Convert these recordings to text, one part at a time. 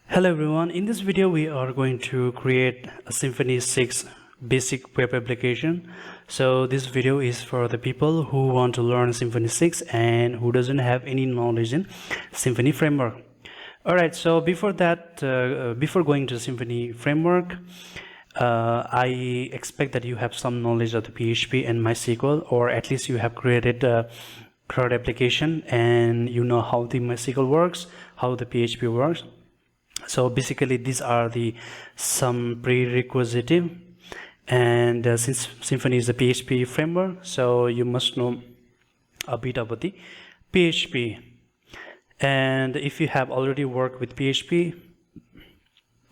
Hello everyone, in this video we are going to create a Symfony 6 basic web application. So this video is for the people who want to learn Symfony 6 and who doesn't have any knowledge in Symfony framework. Alright, so before that, before going to Symfony framework, I expect that you have some knowledge of the PHP and MySQL, or at least you have created a CRUD application and you know how the MySQL works, how the PHP works. So basically these are some prerequisite, and since Symfony is a PHP framework, so you must know a bit about the PHP. And if you have already worked with PHP,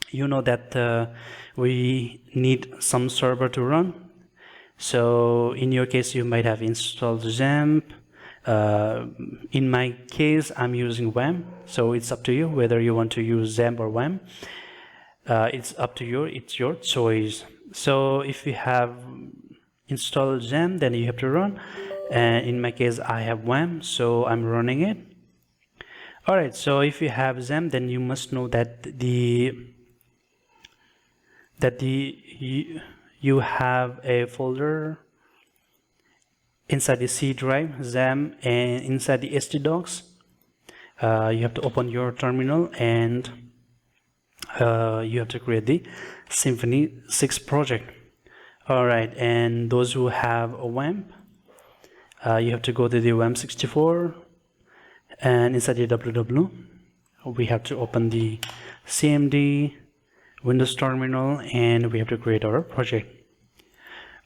you know that we need some server to run. So in your case you might have installed XAMPP. In my case I'm using WAM, so it's up to you whether you want to use XAMPP or WAM. It's up to you, it's your choice. So if you have installed XAMPP, then you have to run, and in my case I have WAM, so I'm running it. Alright, so if you have XAMPP, then you must know that you have a folder inside the C drive, XAMPP, and inside the htdocs. You have to open your terminal and you have to create the Symfony 6 project. Alright, and those who have a WAMP, you have to go to the WAMP64, and inside the www we have to open the CMD Windows terminal and we have to create our project.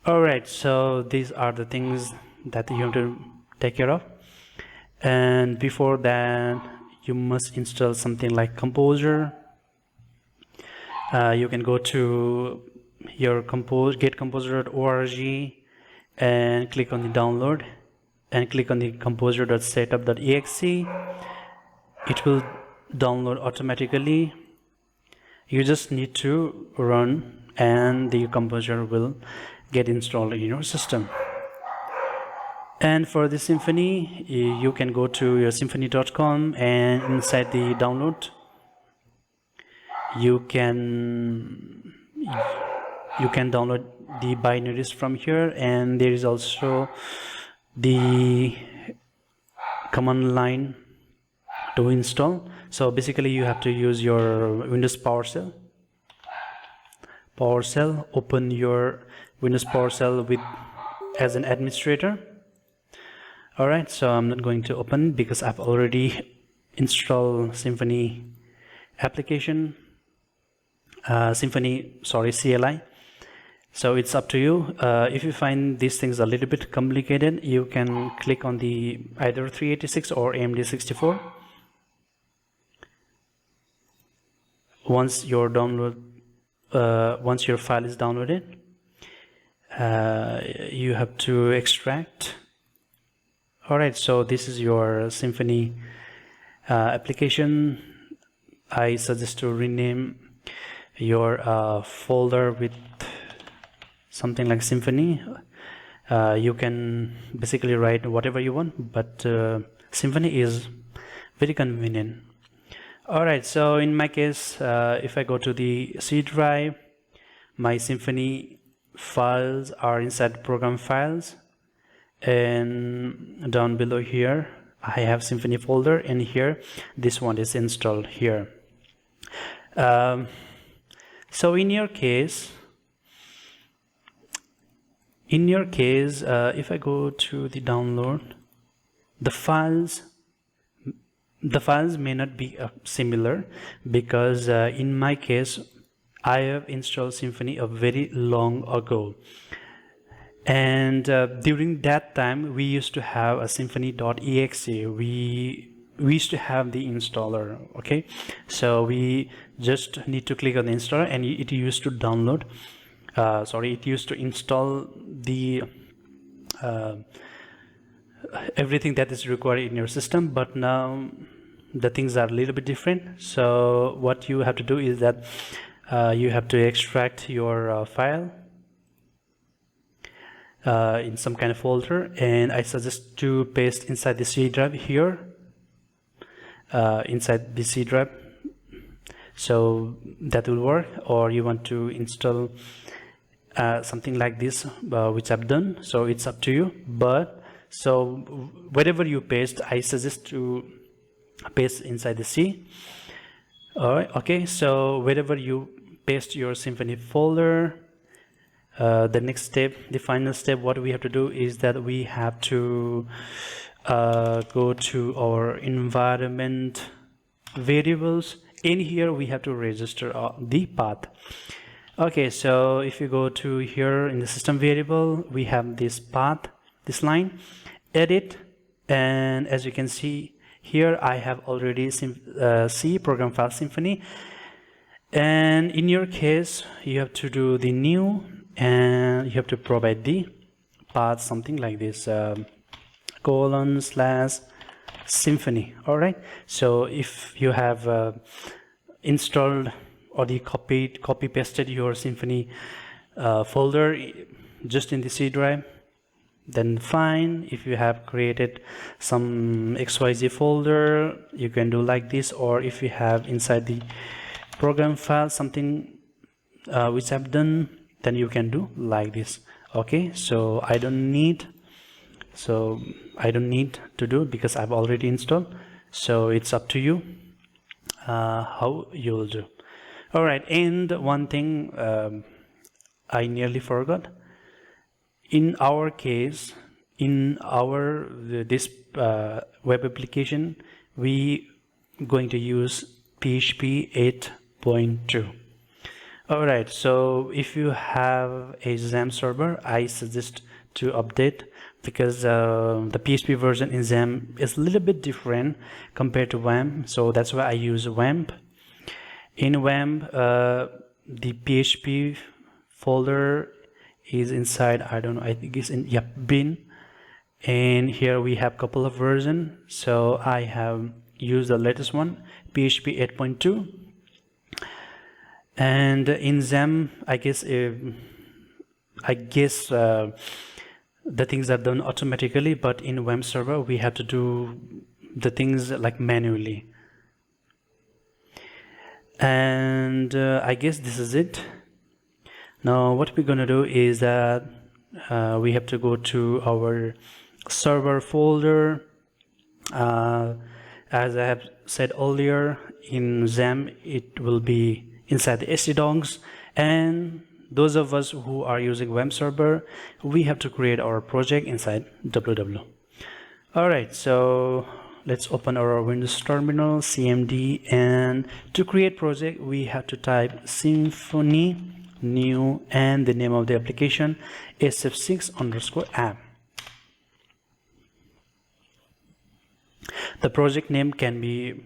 Alright, so these are the things that you have to take care of, and before that you must install something like Composer. You can go to your getcomposer.org and click on the download and click on the composer.setup.exe. It will download automatically. You just need to run and the Composer will get installed in your system. And for the Symfony, you can go to your symfony.com, and inside the download you can download the binaries from here, and there is also the command line to install. So basically you have to use your Windows PowerShell. Open your Windows PowerShell as an administrator. Alright, so I'm not going to open because I've already installed Symfony application, CLI. So it's up to you. If you find these things a little bit complicated, you can click on the either 386 or AMD 64. Once your file is downloaded, you have to extract. Alright, so this is your Symfony application. I suggest to rename your folder with something like Symfony. You can basically write whatever you want, but Symfony is very convenient. Alright, so in my case, if I go to the C drive, my Symfony files are inside program files, and down below here I have Symfony folder, and here this one is installed here. So in your case, if I go to the download, the files may not be similar, because in my case I have installed Symfony a very long ago, and during that time we used to have a symfony.exe. We used to have the installer. Okay, so we just need to click on the installer, and it used to download it used to install the everything that is required in your system. But now the things are a little bit different. So what you have to do is that you have to extract your file in some kind of folder, and I suggest to paste inside the C drive here, inside the C drive. so that will work, or you want to install something like this, which I've done. So it's up to you. But so whatever you paste, I suggest to paste inside the C. All right, okay, so wherever you paste your Symfony folder, the next step, the final step, what we have to do is that we have to go to our environment variables. In here we have to register the path. Okay, so if you go to here in the system variable, we have this path, this line, edit, and as you can see here, I have already C program file Symfony, and in your case you have to do the new, and you have to provide the path, something like this, :/Symfony. All right, so if you have installed or the copy pasted your Symfony folder just in the C drive, then fine. If you have created some XYZ folder, you can do like this, or if you have inside the program file something which I've done, then you can do like this. Okay, so I don't need to do because I've already installed, so it's up to you how you'll do. All right, and one thing I nearly forgot. In our case, in our this web application, we going to use PHP 8.2. all right, so if you have a XAMPP server, I suggest to update, because the PHP version in XAMPP is a little bit different compared to WAMP, so that's why I use WAMP. In WAMP, the PHP folder is inside, I don't know, I think it's in bin, and here we have a couple of versions, so I have used the latest one, PHP 8.2. and in XAMPP, I guess the things are done automatically, but in WAMP server we have to do the things like manually. And I guess this is it. Now what we're gonna do is that we have to go to our server folder. As I have said earlier, in XAMPP it will be inside the htdocs, and those of us who are using WAMP server, we have to create our project inside www. All right, so let's open our Windows terminal, cmd, and to create project we have to type Symfony new and the name of the application sf6_app. The project name can be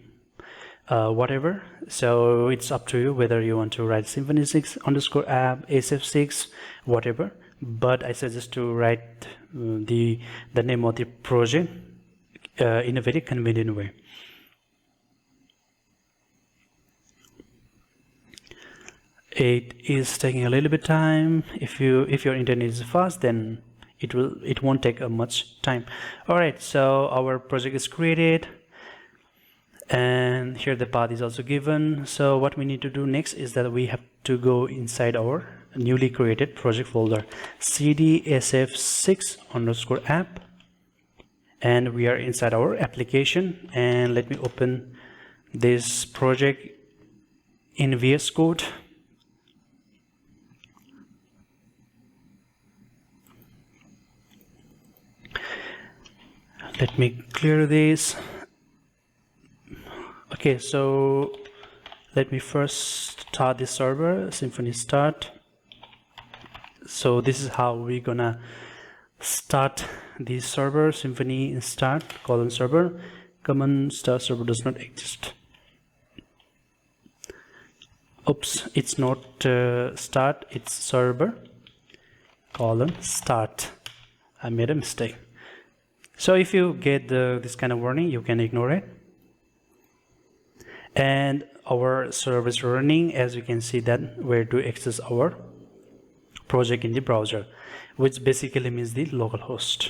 whatever, so it's up to you whether you want to write Symfony6_app, sf6, whatever, but I suggest to write the name of the project in a very convenient way. It is taking a little bit time. If your internet is fast, then it won't take much time. All right, so our project is created, and here the path is also given. So what we need to do next is that we have to go inside our newly created project folder, cd sf6_app, and we are inside our application. And let me open this project in VS Code. Let me clear this. Okay, so let me first start the server, Symfony start. So this is how we're gonna start the server, Symfony start :server, command start server does not exist. Oops, it's not start, it's server :start. I made a mistake. So if you get this kind of warning, you can ignore it. And our server is running, as you can see that where to access our project in the browser, which basically means the localhost.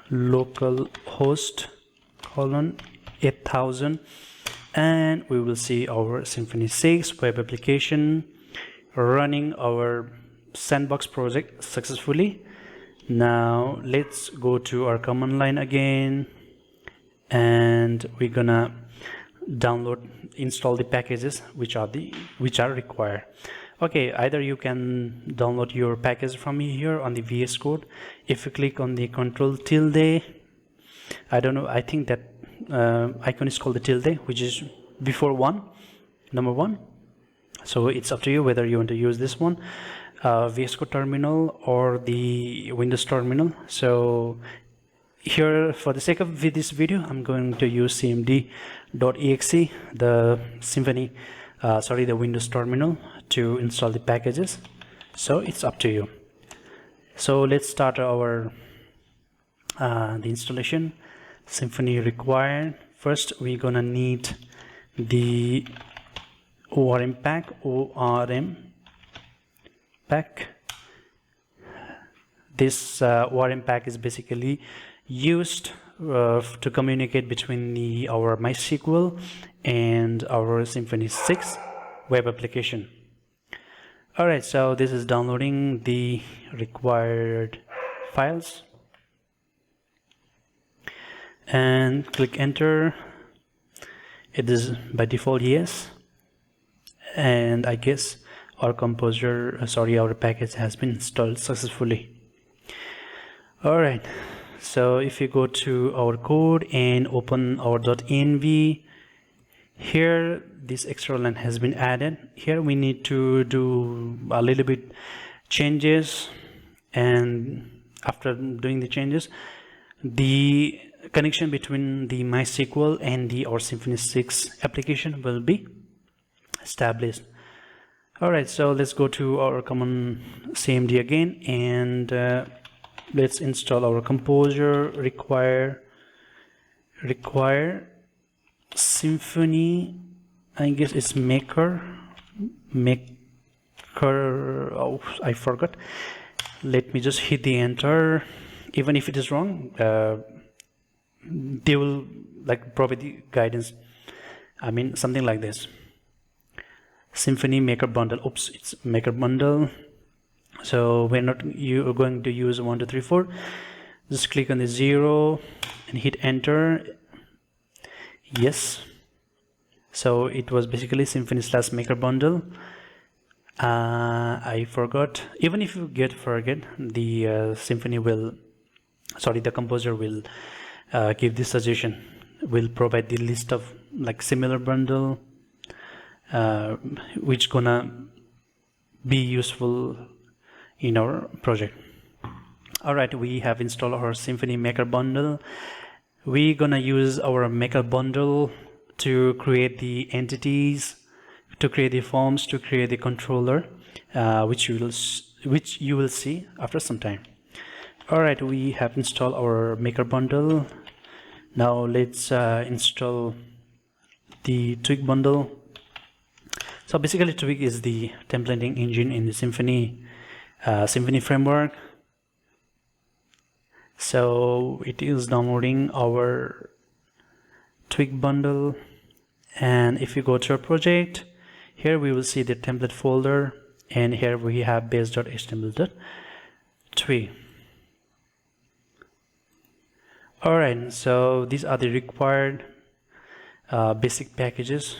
Localhost : 8000, and we will see our Symfony 6 web application running our sandbox project successfully. Now let's go to our command line again, and we're gonna install the packages which are required. Okay, either you can download your package from here on the VS Code. If you click on the control tilde, I don't know, I think that icon is called the tilde, which is before number one. So it's up to you whether you want to use this one, VS Code terminal or the Windows terminal. So here, for the sake of this video, I'm going to use cmd.exe, the Symfony, the Windows terminal, to install the packages. So it's up to you. So let's start our the installation. Symfony required. First, we're gonna need the ORM pack. This ORM pack is basically used to communicate between our MySQL and our Symfony 6 web application. Alright, so this is downloading the required files, and click enter. It is by default yes, and I guess our our package has been installed successfully. Alright, so if you go to our code and open our .env, here this extra line has been added. Here we need to do a little bit changes, and after doing the changes, the connection between the MySQL and our Symfony 6 application will be established. Alright, so let's go to our common cmd again, and let's install our composer. Require Symfony, I guess it's maker. Oh, I forgot. Let me just hit the enter. Even if it is wrong, they will provide the guidance. I mean, something like this. Symfony maker bundle. Oops, it's maker bundle. So we're not going to use 1 2 3 4. Just click on the 0 and hit enter. Yes. So it was basically Symfony / maker bundle. I forgot. Even if you forget, the the composer will give this suggestion. Will provide the list of similar bundle, which gonna be useful in our project. Alright, we have installed our Symfony maker bundle. We're gonna use our maker bundle to create the entities, to create the forms, to create the controller, which you will see after some time. Alright, we have installed our maker bundle. Now let's install the Twig bundle. So basically Twig is the templating engine in the Symfony framework. So it is downloading our Twig bundle, and if you go to our project, here we will see the template folder, and here we have base.html.twig. Alright, so these are the required basic packages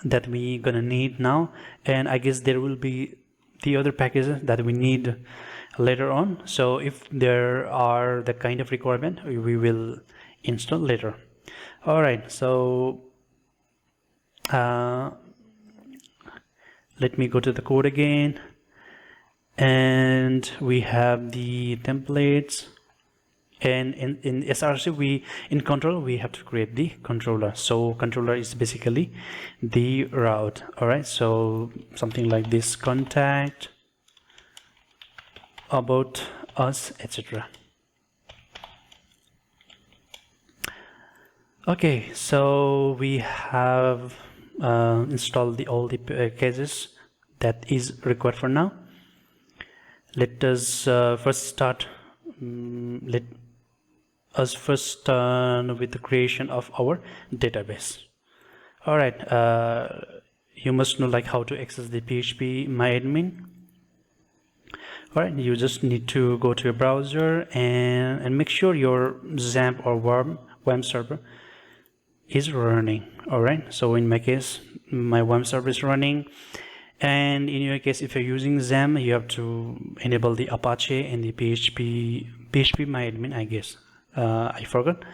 that we gonna need now, and I guess there will be the other packages that we need later on. So if there are the kind of requirement, we will install later. Alright, so let me go to the code again, and we have the templates, and in SRC in control we have to create the controller. So controller is basically the route. Alright, so something like this: contact, about us, etc. Okay, so we have installed all the packages that is required for now. Let us first start with the creation of our database. All right, you must know like how to access the PHP MyAdmin. All right, you just need to go to your browser and make sure your XAMPP or WAMP server is running. All right, so in my case, my WAMP server is running, and in your case, if you're using XAMPP, you have to enable the Apache and the PHP MyAdmin, I guess. I forgot.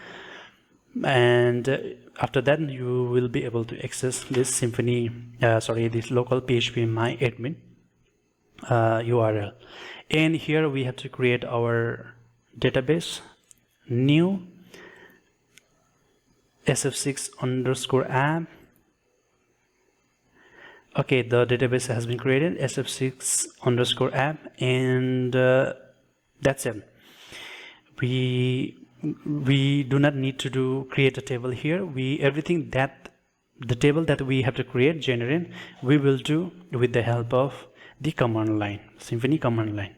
And after that, you will be able to access this Symfony, this local PHP MyAdmin URL. And here we have to create our database, new sf6_app. Okay, the database has been created, sf6_app, and that's it. We do not need to create a table here. Everything that the table that we have to generate, we will do with the help of the command line, Symfony command line.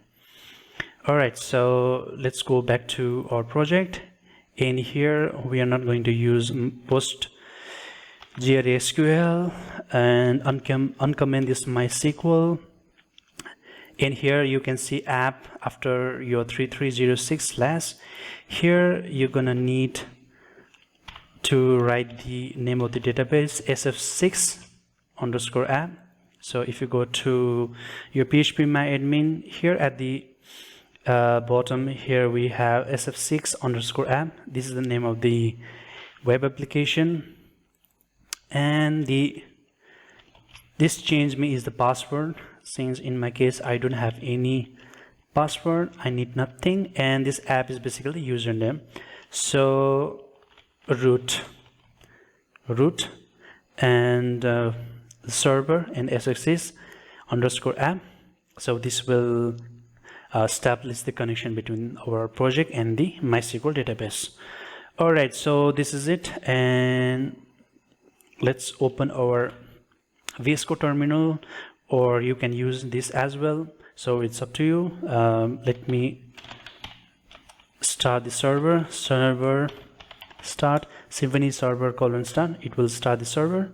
All right, so let's go back to our project. In here, we are not going to use PostgreSQL and uncomment this MySQL. In here, you can see app after your 3306/. Here, you're gonna need to write the name of the database, sf6_app. So if you go to your PHP MyAdmin, here at the bottom here we have sf6_app. This is the name of the web application, and this change me is the password, since in my case I don't have any password, I need nothing, and this app is basically username. So root and server and sf6_app. So this will establish the connection between our project and the MySQL database. All right, so this is it, and let's open our VS Code terminal, or you can use this as well, so it's up to you. Let me start the server start Symfony server : start. It will start the server.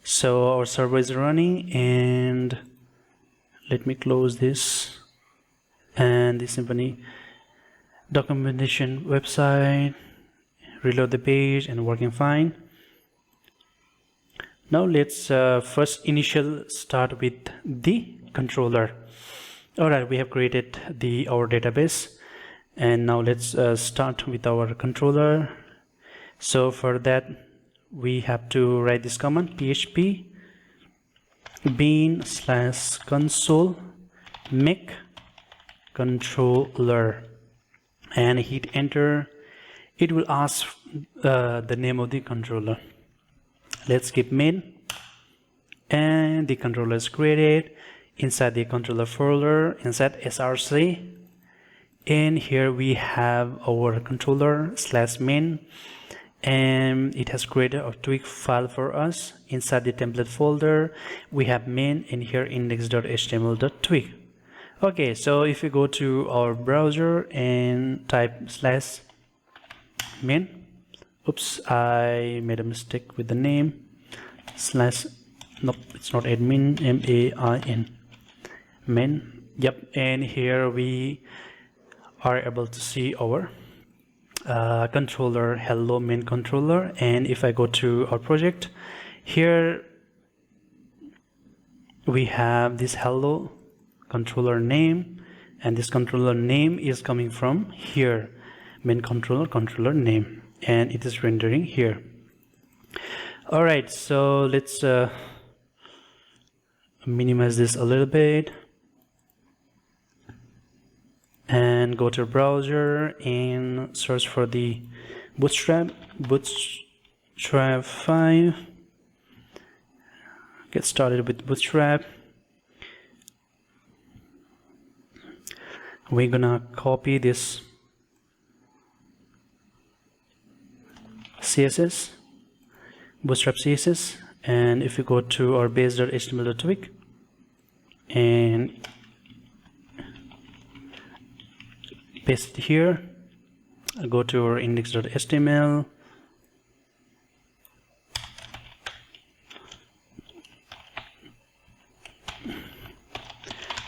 So our server is running, and let me close this, and the Symfony documentation website, reload the page, and working fine. Now let's first initial start with the controller. All right, we have created our database, and now let's start with our controller. So for that, we have to write this command, php bin/console make controller, and hit enter. It will ask the name of the controller. Let's keep main, and the controller is created. Inside the controller folder, inside src, and here we have our controller/main, and it has created a twig file for us. Inside the template folder, we have main, and here index.html.twig. Okay, so if you go to our browser and type /main, oops, I made a mistake with the name, nope, it's not admin, main, main, yep, and here we are able to see our controller, hello main controller. And if I go to our project, here we have this hello controller name, and this controller name is coming from here, main controller name, and it is rendering here. All right, so let's minimize this a little bit and go to browser and search for the bootstrap 5. Get started with bootstrap. We're gonna copy this CSS, bootstrap CSS, and if you go to our base.html.twig and paste it here, go to our index.html.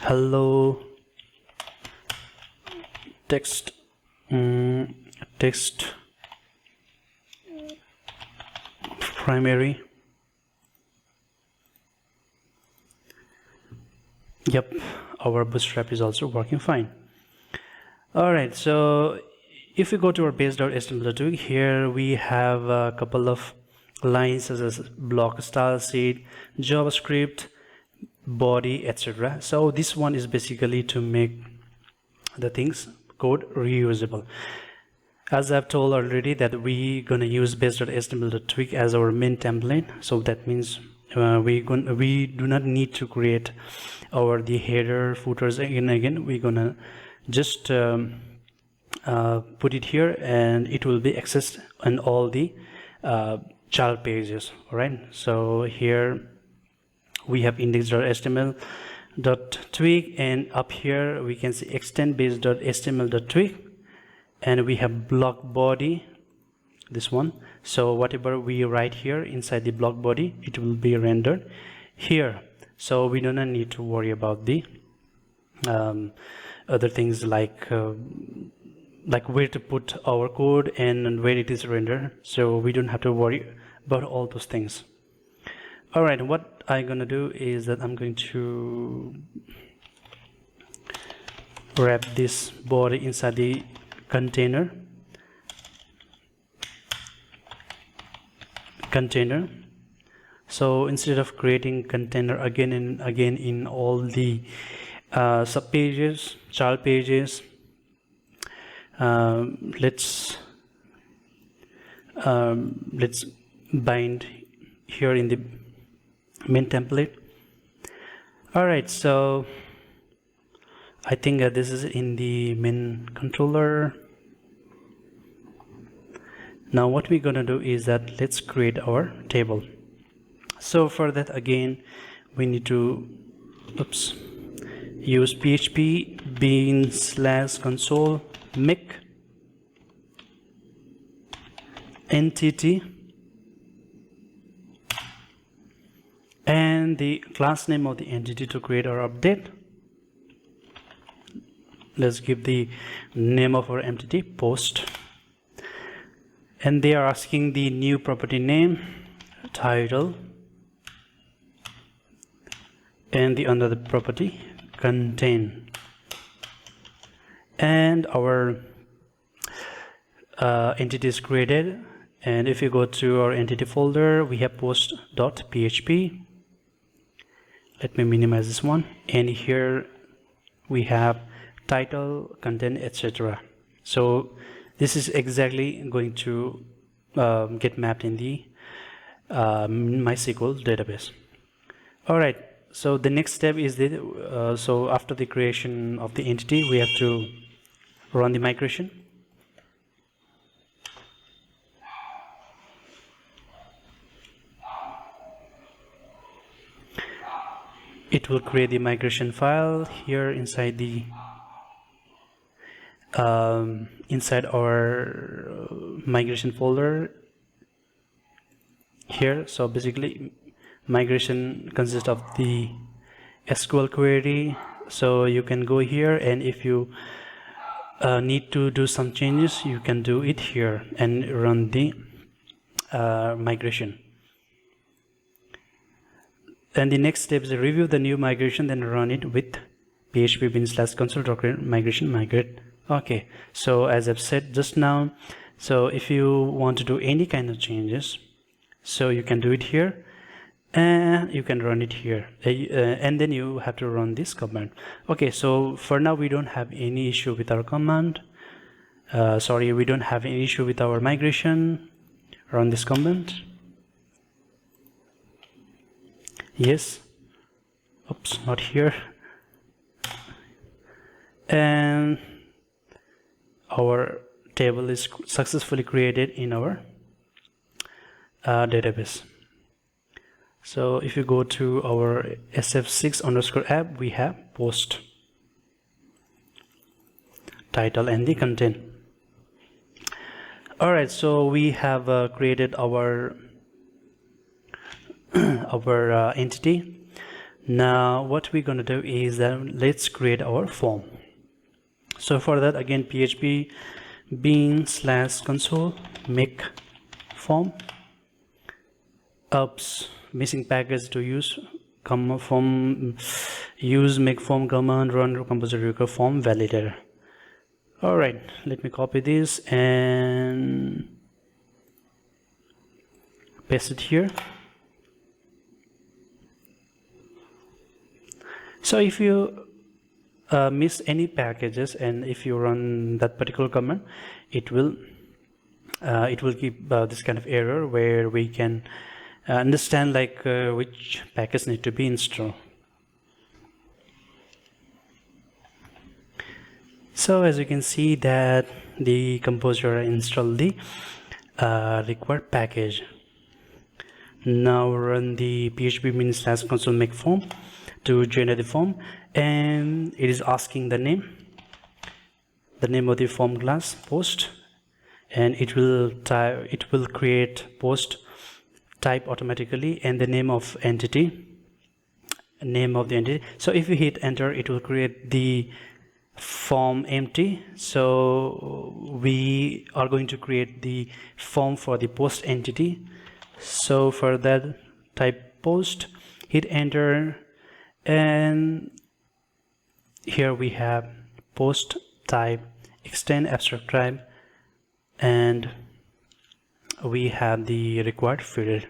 Hello text text primary. Yep, our bootstrap is also working fine. All right, so if we go to our base.html here, we have a couple of lines such as block style sheet, JavaScript, body, etc. So this one is basically to make the things code reusable. As I've told already that we gonna use base.html as our main template, so that means we do not need to create the header footers again. We're gonna just put it here and it will be accessed on all the child pages. All right, so here we have index.html.twig, and up here we can see extend base.html.twig, and we have block body, this one. So whatever we write here inside the block body, it will be rendered here. So we do not need to worry about the other things like where to put our code and where it is rendered. So we don't have to worry about all those things. All right, what I'm gonna do is that I'm going to wrap this body inside the container. So instead of creating container again and again in all the sub pages, child pages, let's bind here in the main template. All right, so I think this is in the main controller. Now what we're gonna do is that let's create our table. So for that, again, we need to use php bin/console make entity and the class name of the entity to create our update. Let's give the name of our entity post, and they are asking the new property name, title, and the another property, contain, and our entity is created. And if you go to our entity folder, we have post.php. Let me minimize this one, and here we have title, content, etc. So this is exactly going to get mapped in the MySQL database. All right, so the next step is that so after the creation of the entity, we have to run the migration. It will create the migration file here inside the inside our migration folder here. So basically migration consists of the SQL query. So you can go here, and if you need to do some changes, you can do it here and run the migration. And the next step is to review the new migration, then run it with php bin/console migration migrate. Okay, so as I've said just now, so if you want to do any kind of changes, so you can do it here and you can run it here, and then you have to run this command. Okay, so for now we don't have any issue with our command. Sorry, we don't have any issue with our migration. Run this command. Yes, oops, not here. And our table is successfully created in our database. So if you go to our sf6_app, we have post, title, and the content. All right, so we have created our our entity. Now what we're going to do is that let's create our form. So for that, again, php bin/console make form. Oops, missing package to use. Come from use make form command run composer form validator. All right, let me copy this and paste it here. So if you miss any packages and if you run that particular command, it will keep this kind of error where we can understand like which package need to be installed. So as you can see that the composer installed the required package. Now run the php bin/console make form to generate the form, and it is asking the name of the form class post, and it will create post type automatically, and the name of the entity. So if you hit enter, it will create the form empty. So we are going to create the form for the post entity. So for that, type post, hit enter, and here we have post type, extend abstract type, and we have the required filter.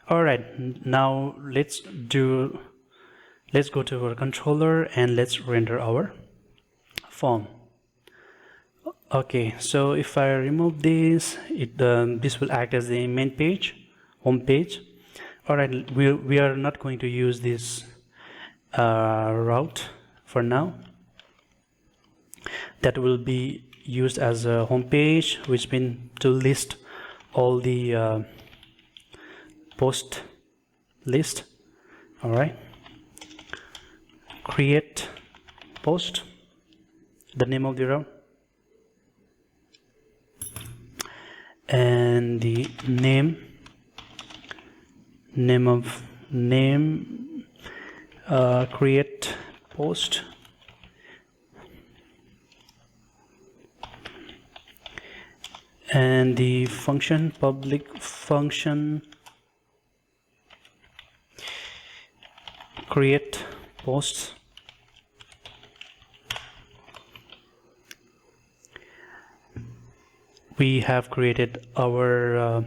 All right, now let's go to our controller and let's render our form. Okay, so if I remove this, this will act as the main page, home page. All right, we are not going to use this route for now. That will be used as a home page, which means to list all the post list. All right, create post, the name of the route, and the name create post, and the function, public function create posts. We have created our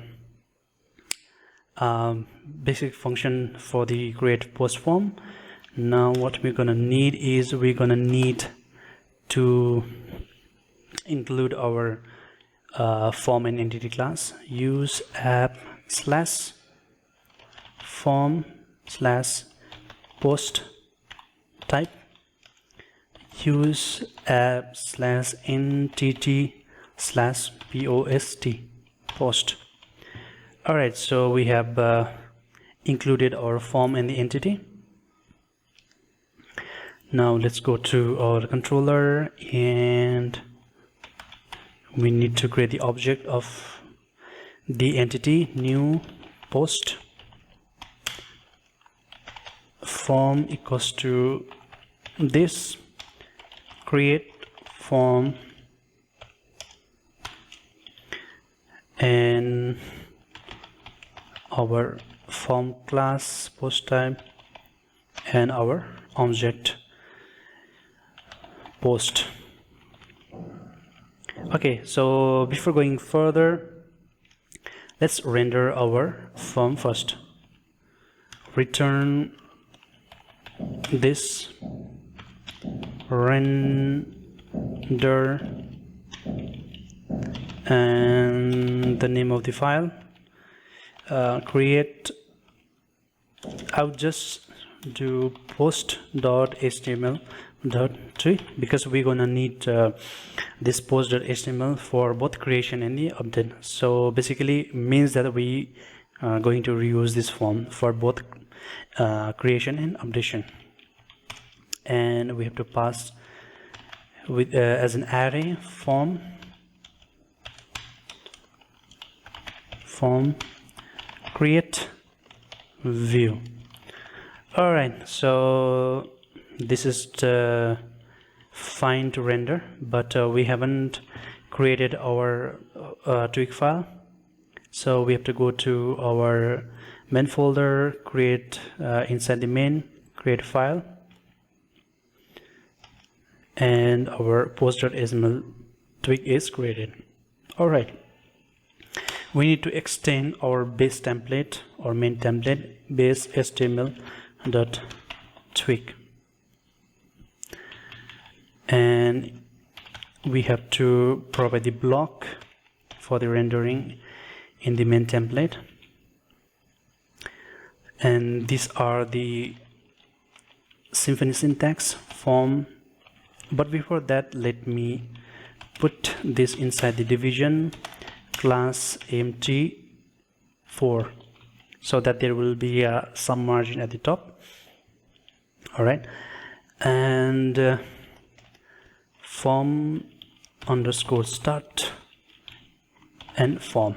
basic function for the create post form. Now what we're gonna need is we're gonna need to include our form and entity class. Use app/form/post type. Use app/entity/post post. All right, so we have included our form and the entity. Now let's go to our controller, and we need to create the object of the entity. New post form equals to this, create form, and our form class post type, and our object post. Okay, so before going further, let's render our form first. Return this render and the name of the file. Create, I'll just do post.html.3 because we're gonna need this post.html for both creation and the update. So basically means that we are going to reuse this form for both creation and updation, and we have to pass with as an array form form create view. All right, so this is the fine to render, but we haven't created our twig file, so we have to go to our main folder, create inside the main, create file, and our post.html twig is created. All right, we need to extend our base template or main template base html.twig, and we have to provide the block for the rendering in the main template, and these are the Symfony syntax form. But before that, let me put this inside the division class empty4 so that there will be some margin at the top. All right, and form underscore start and form.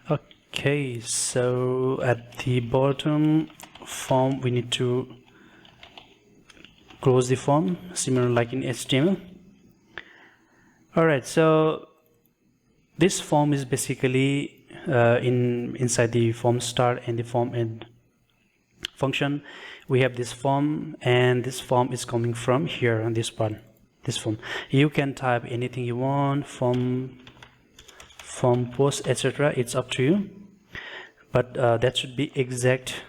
Okay, so at the bottom form we need to close the form, similar like in HTML. All right, so this form is basically inside the form start and the form end function. We have this form, and this form is coming from here on this part, this form. You can type anything you want, form post, etc. It's up to you, but that should be exact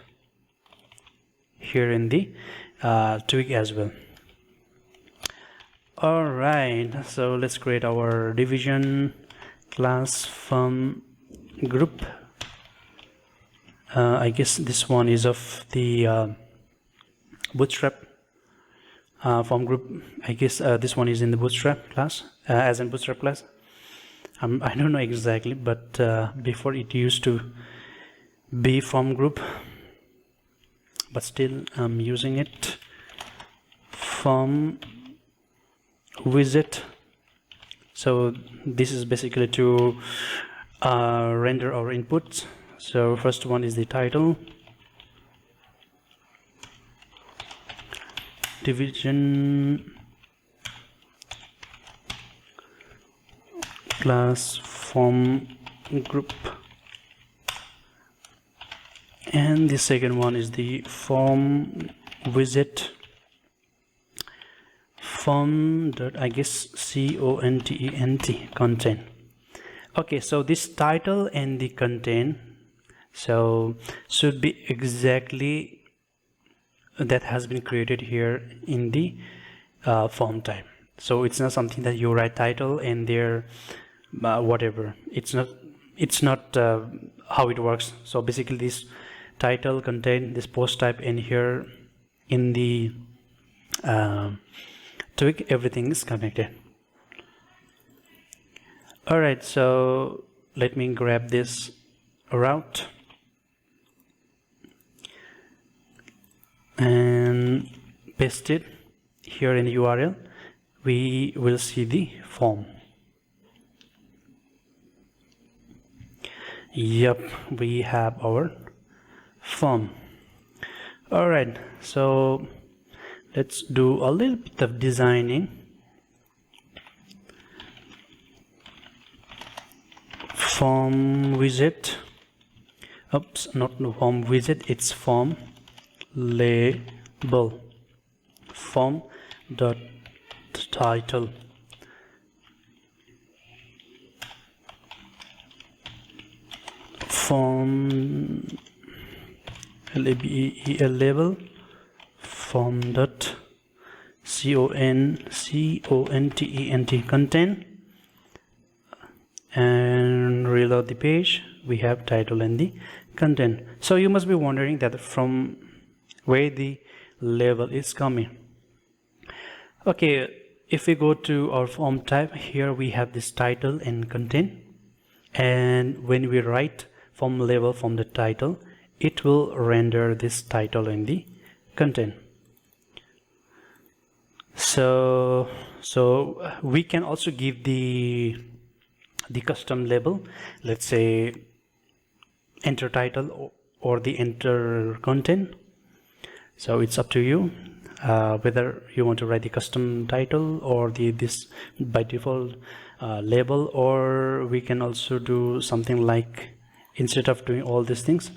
here in the twig as well. All right, so let's create our division class from group. I guess this one is of the bootstrap form group. I guess this one is in the bootstrap class, as in bootstrap class. I don't know exactly, but before it used to be form group, but still I'm using it. Form widget. So this is basically to render our inputs. So first one is the title, division class form group, and the second one is the form widget form dot, I guess, content content. Okay, so this title and the content so should be exactly that has been created here in the form type. So it's not something that you write title and there whatever. It's not how it works. So basically this title, content, this post type, and here in the twig everything is connected. All right, so let me grab this route and paste it here in the URL. We will see the form. Yep, we have our form. All right, so let's do a little bit of designing. Form widget, oops, not no form widget, it's form label, form dot title, form label, form dot content, and reload the page. We have title and the content. So you must be wondering that from where the label is coming. Okay, if we go to our form type, here we have this title and content, and when we write form label from the title, it will render this title and the content. So we can also give the custom label. Let's say enter title or the enter content. So it's up to you whether you want to write the custom title or this by default label, or we can also do something like, instead of doing all these things,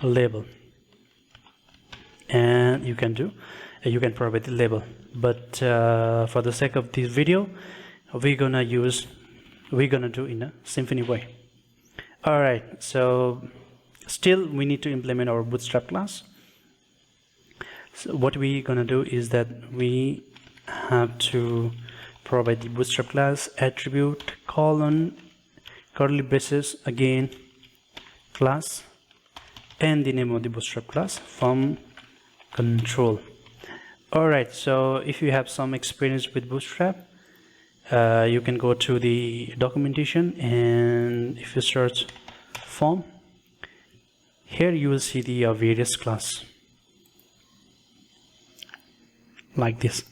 label, and you can provide the label. But for the sake of this video, we're gonna do in a Symfony way. All right, so still we need to implement our bootstrap class. So what we're gonna do is that we have to provide the bootstrap class attribute colon curly braces again class and the name of the bootstrap class from control. All right, so if you have some experience with bootstrap, you can go to the documentation, and if you search form, here you will see the various class like this.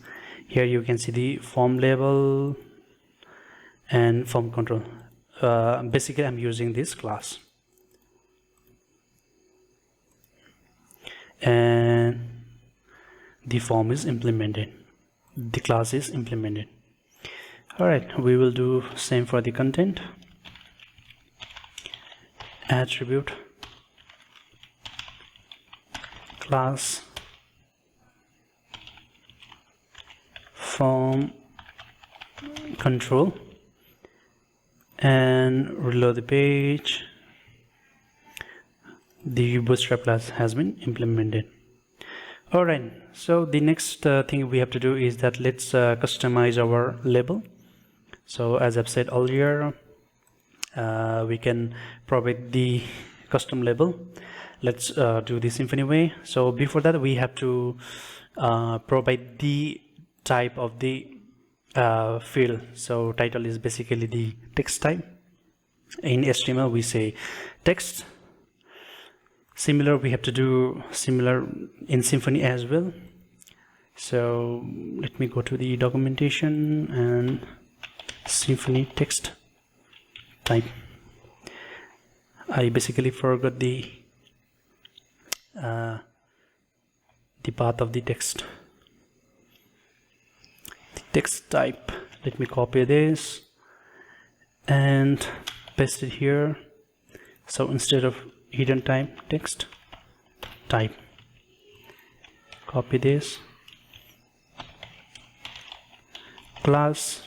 Here you can see the form label and form control. Basically I'm using this class, and the form is implemented, the class is implemented. All right, we will do same for the content. Attribute class form control, and reload the page. The bootstrap class has been implemented. All right, so the next thing we have to do is that let's customize our label. So as I've said earlier, we can provide the custom label. Let's do the Symfony way. So before that, we have to provide the type of the field. So title is basically the text type. In HTML we say text. Similar, we have to do similar in Symfony as well. So let me go to the documentation and Symfony text type. I basically forgot the path of the text. The text type. Let me copy this and paste it here. So instead of hidden type, text type, copy this, class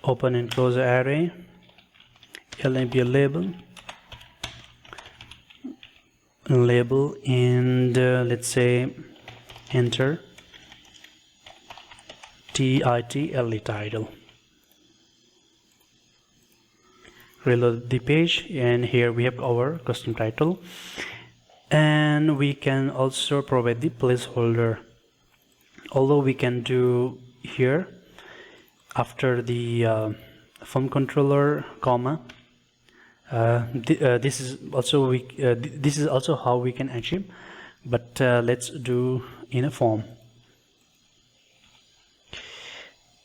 open and close array, label, and let's say enter title. Reload the page, and here we have our custom title, and we can also provide the placeholder. Although we can do here after the form controller comma, this is also how we can achieve, but let's do in a form.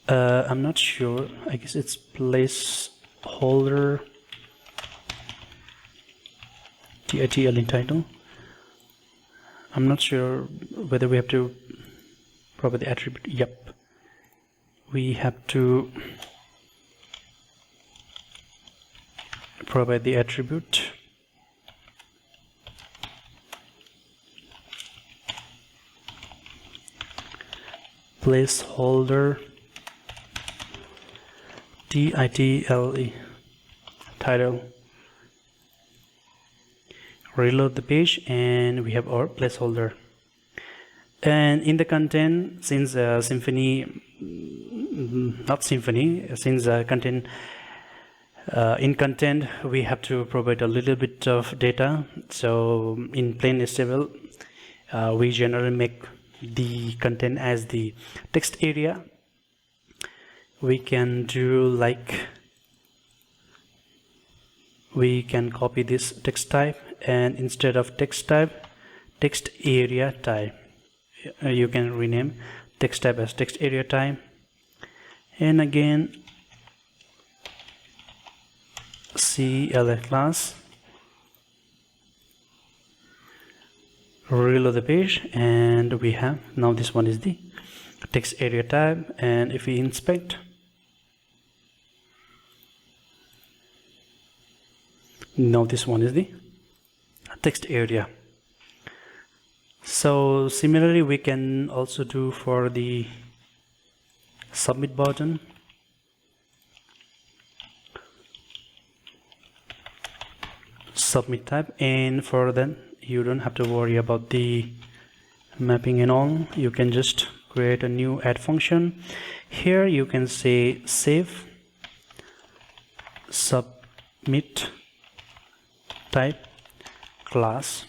I'm not sure, I guess it's placeholder title. I'm not sure whether we have to provide the attribute. Yep, we have to provide the attribute placeholder title. Reload the page, and we have our placeholder. And in the content, since content in content we have to provide a little bit of data. So in plain HTML we generally make the content as the text area. We can do like, we can copy this text type, and instead of text type, text area type, you can rename text type as text area type, and again CLA class reload the page, and we have now this one is the text area tab, and if we inspect, now this one is the text area. So similarly we can also do for the submit button. Submit tab, and for then you don't have to worry about the mapping and all. You can just create a new add function. Here you can say save submit type class,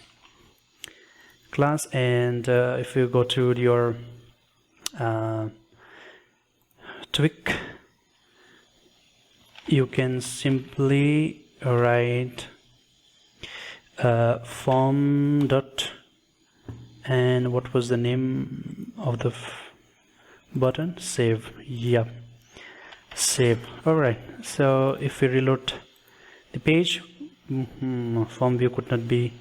and if you go to your tweak, you can simply write form dot, and what was the name of the button? Save. Yeah, save. All right, so if we reload the page, form view could not be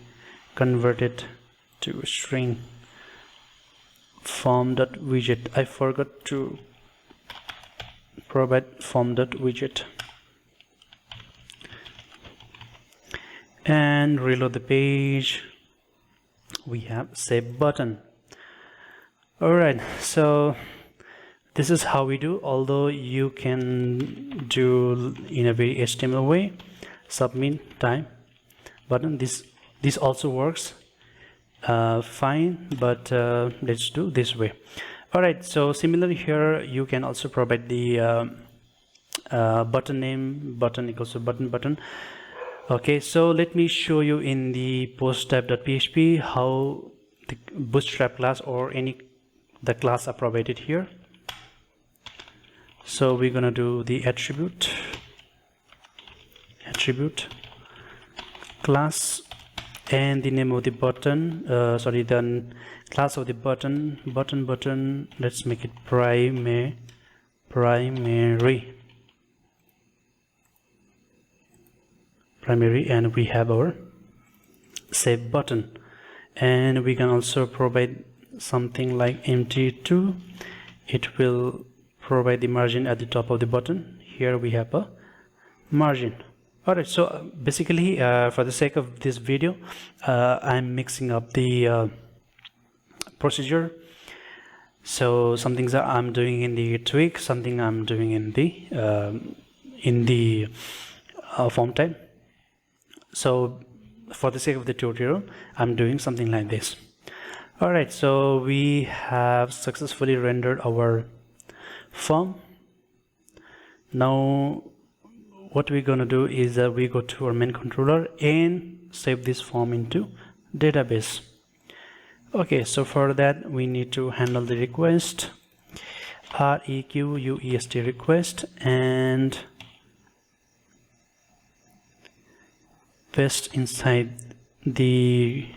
converted to a string. Form dot widget, I forgot to provide form dot widget. And reload the page, we have save button. Alright, so this is how we do, although you can do in a very HTML way. Submit type button, this also works fine, but let's do this way. Alright, so similarly here you can also provide the button name, button equals to button. Okay, so let me show you in the post-type.php how the bootstrap class or the class are provided here. So we're gonna do the attribute class, and the name of the button, the class of the button, let's make it primary, and we have our save button. And we can also provide something like empty2. It will provide the margin at the top of the button. Here we have a margin. Alright, so basically for the sake of this video, I'm mixing up the procedure. So some things I'm doing in the tweak, something I'm doing in the form type. So for the sake of the tutorial, I'm doing something like this. Alright, so we have successfully rendered our form. Now what we're going to do is we go to our main controller and save this form into database. Okay, so for that we need to handle the request, request request, and paste inside the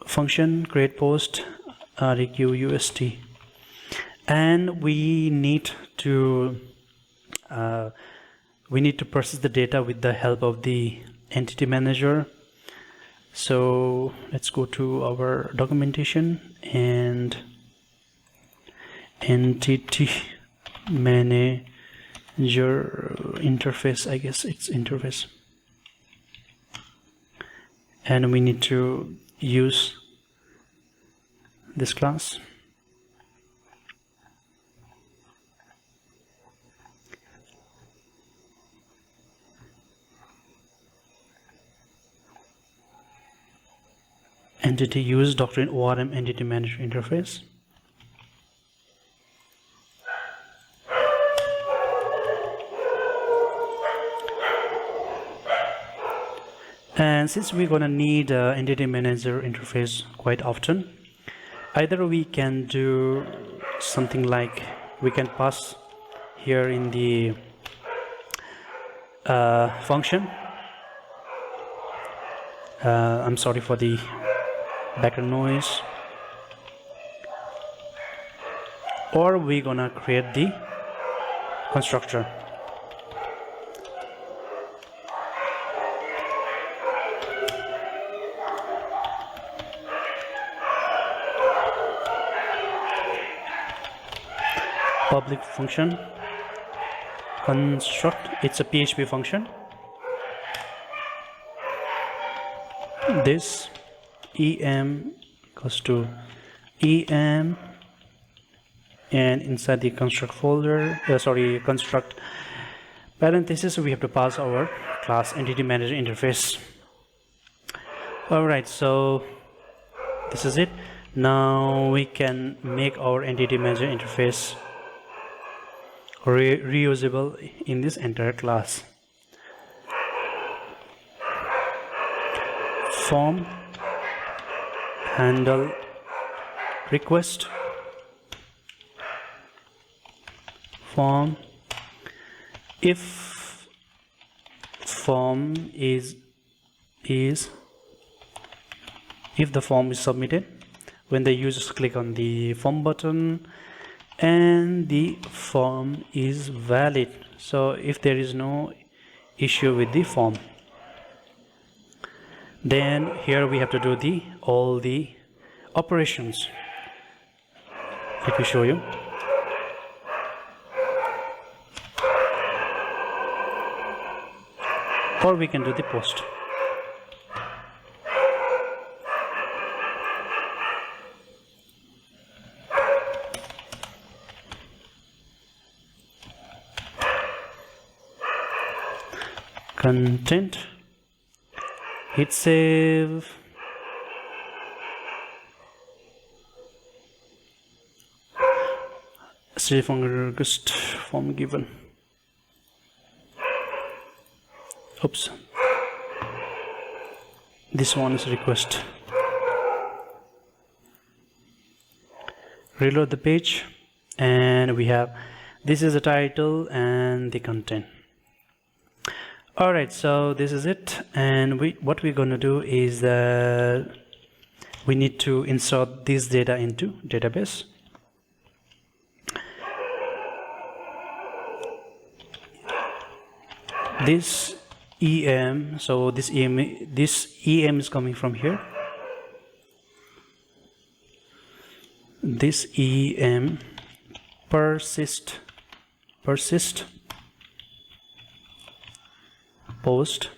function create post request, and we need to process the data with the help of the entity manager. So let's go to our documentation and entity manager interface, I guess it's interface, and we need to use this class. Entity use doctrine ORM entity manager interface. And since we're gonna need entity manager interface quite often, either we can do something like we can pass here in the function. I'm sorry for the background noise. Or we're gonna create the constructor. public function construct. It's a PHP function. This em equals to em, and inside the construct folder, construct parenthesis, we have to pass our class entity manager interface. Alright, so this is it. Now we can make our entity manager interface reusable in this entire class. Form handle request form. If form is if the form is submitted, when the users click on the form button and the form is valid, so if there is no issue with the form, then here we have to do all the operations. Let me show you. Or we can do the post. Content, hit save. Save on request form given. Oops, this one is request. Reload the page, and we have this is the title and the content. Alright, so this is it, and what we're going to do is that we need to insert this data into database. This em, so this em is coming from here. This em persist post.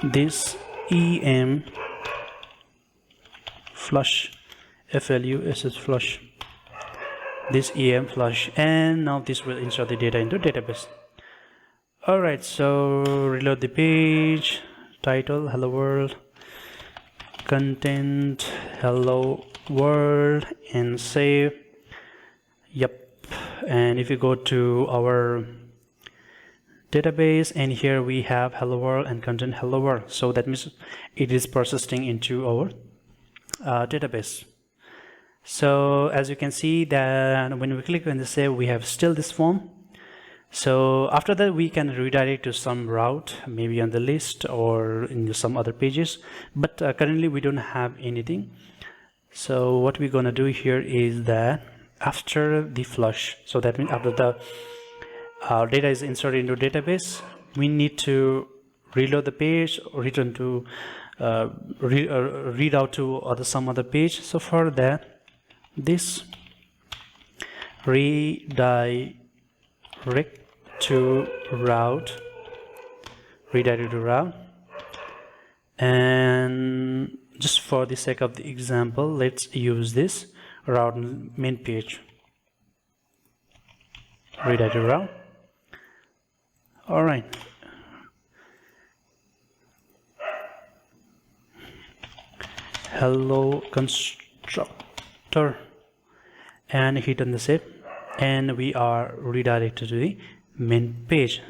This em flush, flush flush. This em flush, and now this will insert the data into database. Alright, so reload the page. Title hello world, content hello world, and save. Yep, and if you go to our database, and here we have hello world and content hello world, so that means it is processing into our database. So as you can see that when we click on the save, we have still this form. So after that we can redirect to some route, maybe on the list or in some other pages, but currently we don't have anything. So what we're gonna do here is that after the flush, so that means after the data is inserted into database, we need to reload the page, or return to read out to some other page. So for that, this redirect to route, and just for the sake of the example, let's use this route main page. Redirect to route. All right. Hello constructor, and hit on the save, and we are redirected to the main page.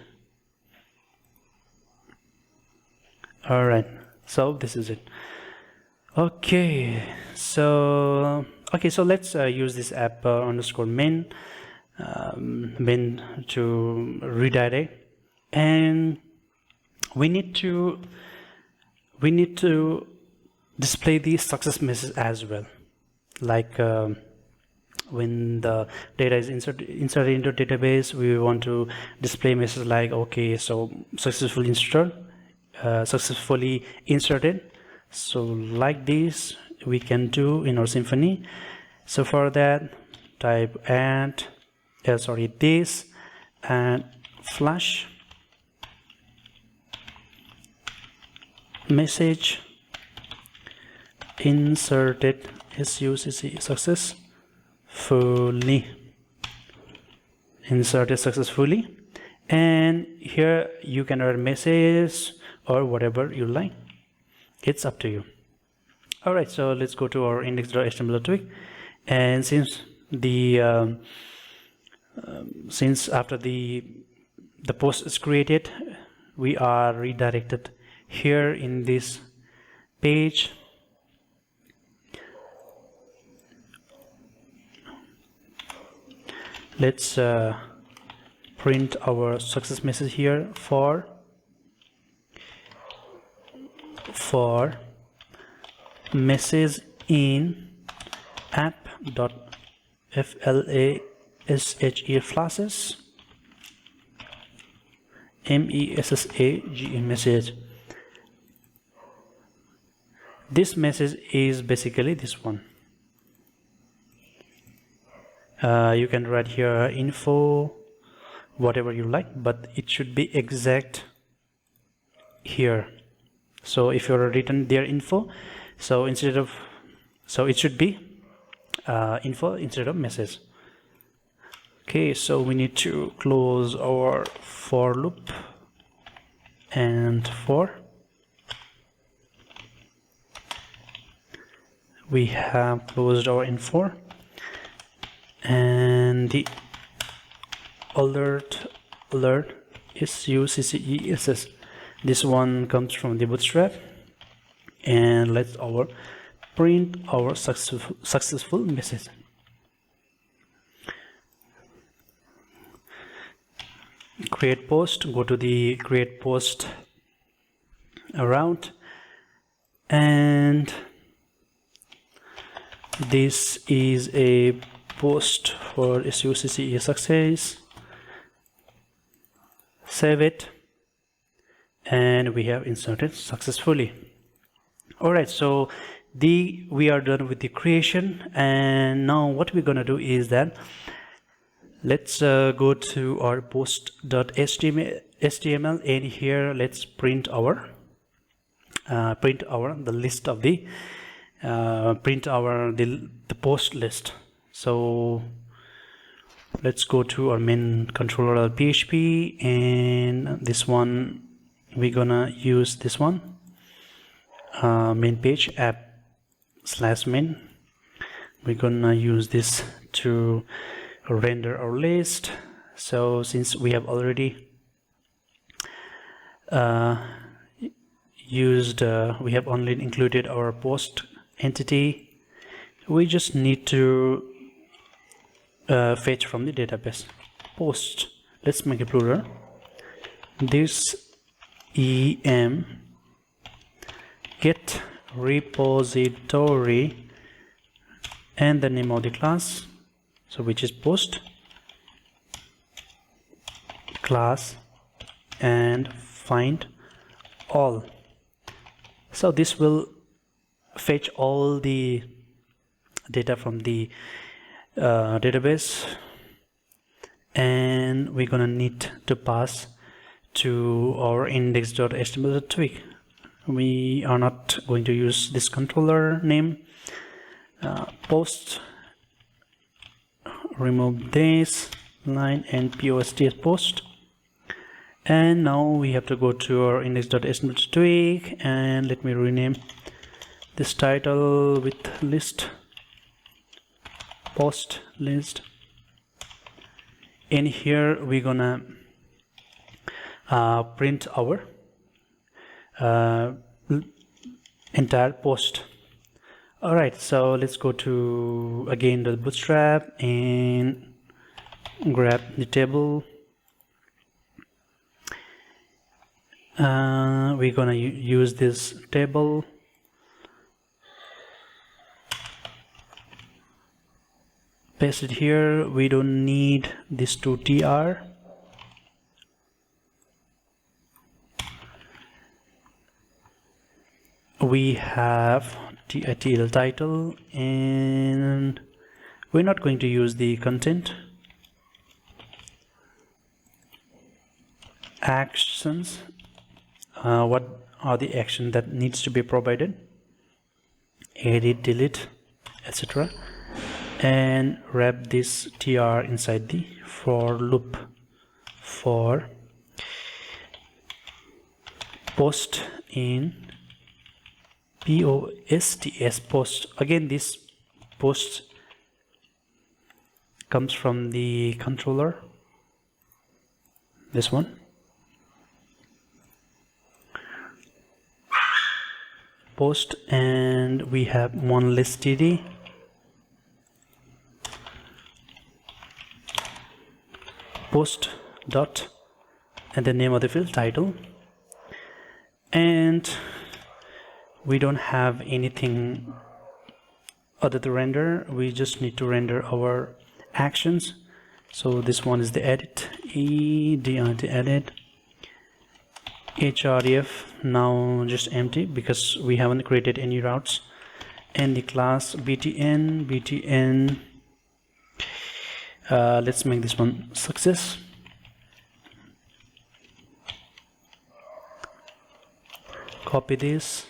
All right, so this is it. Okay, so let's use this app underscore main to redirect, and we need to display the success message as well, like when the data is inserted into database, we want to display message like, okay, so successfully inserted. So like this we can do in our Symfony. So for that, type and this and flash message inserted successfully, inserted successfully. And here you can write message or whatever you like, it's up to you. All right, so let's go to our index.html twig. And since the since after the post is created, we are redirected here in this page. Let's print our success message here for message in app.flashe flashes message. This message is basically this one. You can write here info, whatever you like, but it should be exact here. So if you're written there info, so it should be info instead of message. Okay, so we need to close our for loop and we have closed our info, and the alert success, this one comes from the bootstrap. And let's print our successful message. Create post, go to the create post route, and this is a post for SUCCE success. Save it, and we have inserted successfully. Alright, so we are done with the creation, and now what we're gonna do is that let's go to our post.html, and here let's print our the list of the the post list. So let's go to our main controller.php, and this one we're gonna use this one. Main page app/main. We're gonna use this to render our list. So since we have already we have only included our post entity, we just need to fetch from the database. Post, let's make a plural. This em get repository and the name of the class, so which is post class, and find all. So this will fetch all the data from the database, and we're gonna need to pass to our index.html twig. We are not going to use this controller name. Post, remove this line and post post. And now we have to go to our index.html twig, and let me rename this title with list, post list. In here we're gonna print our entire post. All right, so let's go to again the bootstrap and grab the table. We're gonna use this table. Paste it here. We don't need this to tr. We have titl title, and We're not going to use the content. Actions, what are the actions that needs to be provided? Edit, delete, etc. And wrap this tr inside the for loop for post in posts. Post. Again, this post comes from the controller, this one. Post, and we have one list td, post dot, and the name of the field title, and we don't have anything other to render. We just need to render our actions. So this one is the edit, edit, href, now just empty because we haven't created any routes, and the class btn, let's make this one success. Copy this,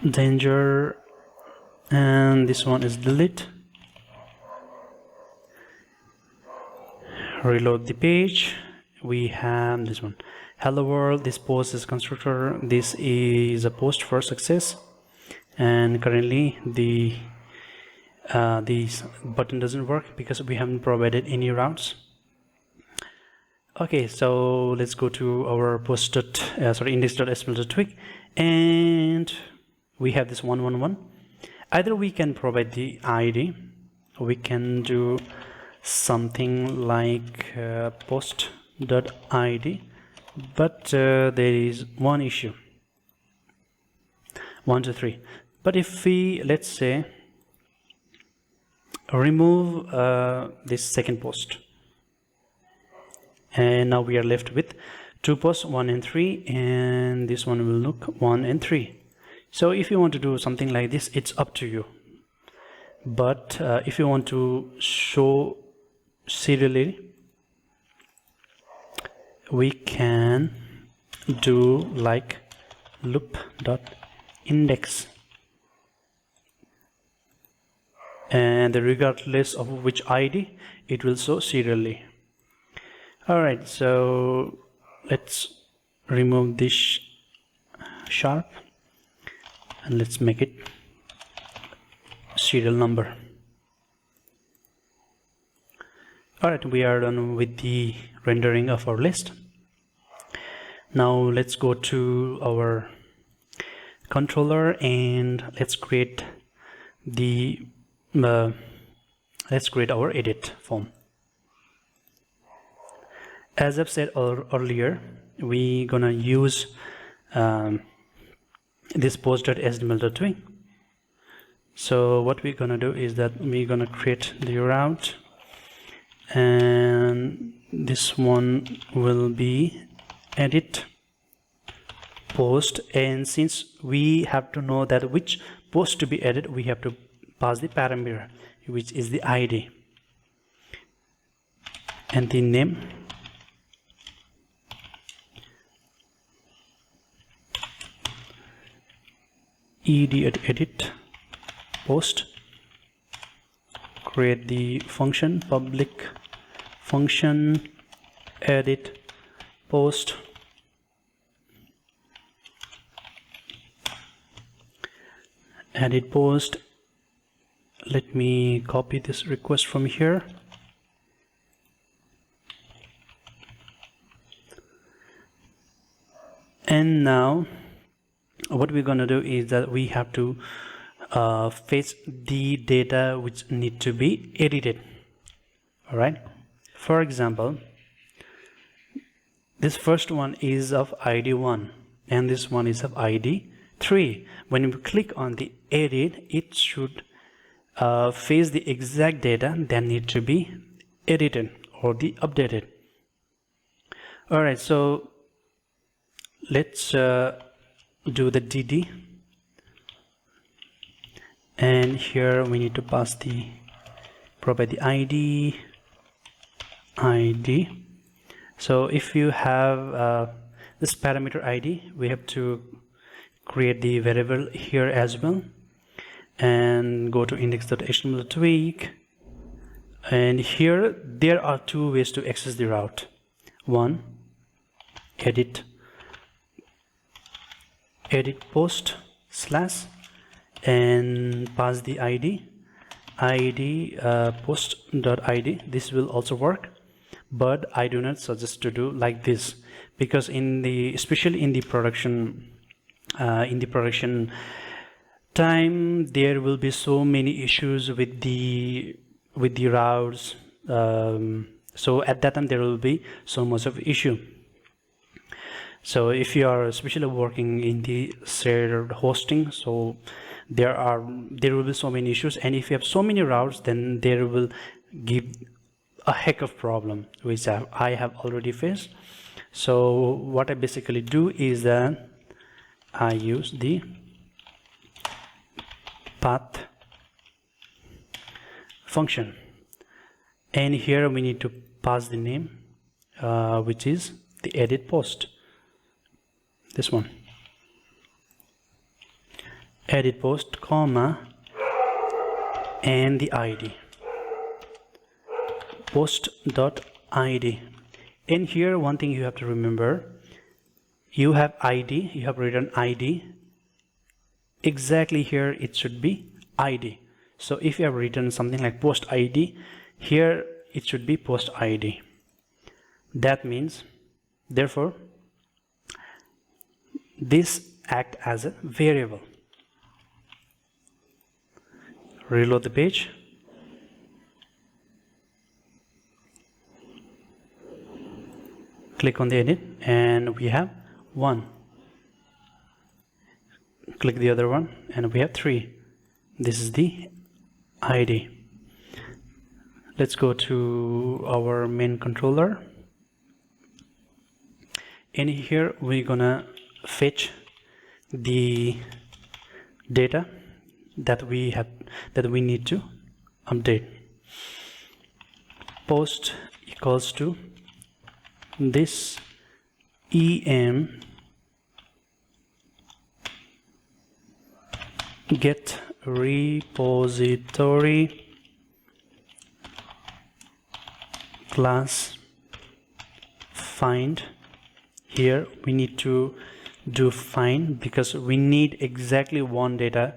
danger, and this one is delete. Reload the page. We have this one, hello world. This post is constructor, this is a post for success, and currently the this button doesn't work because we haven't provided any routes. Okay, so let's go to our index.html.twig, and we have this 111. Either we can provide the id, or we can do something like post.id, but there is one issue, 1 2 3. But if we, let's say, remove this second post, and now we are left with two posts, 1 and 3, and this one will look 1 and 3. So if you want to do something like this, it's up to you. But if you want to show serially, we can do like loop.index, and regardless of which id, it will show serially. Alright, so let's remove this sharp and let's make it serial number. Alright, we are done with the rendering of our list. Now let's go to our controller and let's create the let's create our edit form. As I've said earlier, we gonna use this post.html.twig. So what we're gonna do is that we're gonna create the route, and this one will be edit post, and since we have to know that which post to be edited, we have to pass the parameter, which is the id, and the name, edit post, create the function, public function edit post, edit post. Let me copy this request from here, and now what we're going to do is that we have to fetch the data which need to be edited. All right, for example, this first one is of id 1 and this one is of id 3. When we click on the edit, it should fetch the exact data that need to be edited or the updated. All right, so let's do the dd and here we need to pass the provide the ID. So if you have this parameter ID, we have to create the variable here as well, and go to index.html tweak, and here there are two ways to access the route. One, edit post slash and pass the ID post.id. This will also work, but I do not suggest to do like this, because especially in the production time, there will be so many issues with the routes. So at that time there will be so much of issue. So if you are especially working in the shared hosting, so there will be so many issues, and if you have so many routes, then there will give a heck of problem, which I have already faced. So what I basically do is that I use the path function, and here we need to pass the name, which is the edit post, this one, edit post, comma, and the ID post.id. And here one thing you have to remember, you have ID, you have written ID, exactly here it should be ID. So if you have written something like post ID, here it should be post ID. That means, therefore, this act as a variable. Reload the page. Click on the edit, and we have 1. Click the other one, and we have 3. This is the ID. Let's go to our main controller, and here we're gonna fetch the data that we need to update. Post equals to this em get repository class find. Here we need to do find because we need exactly one data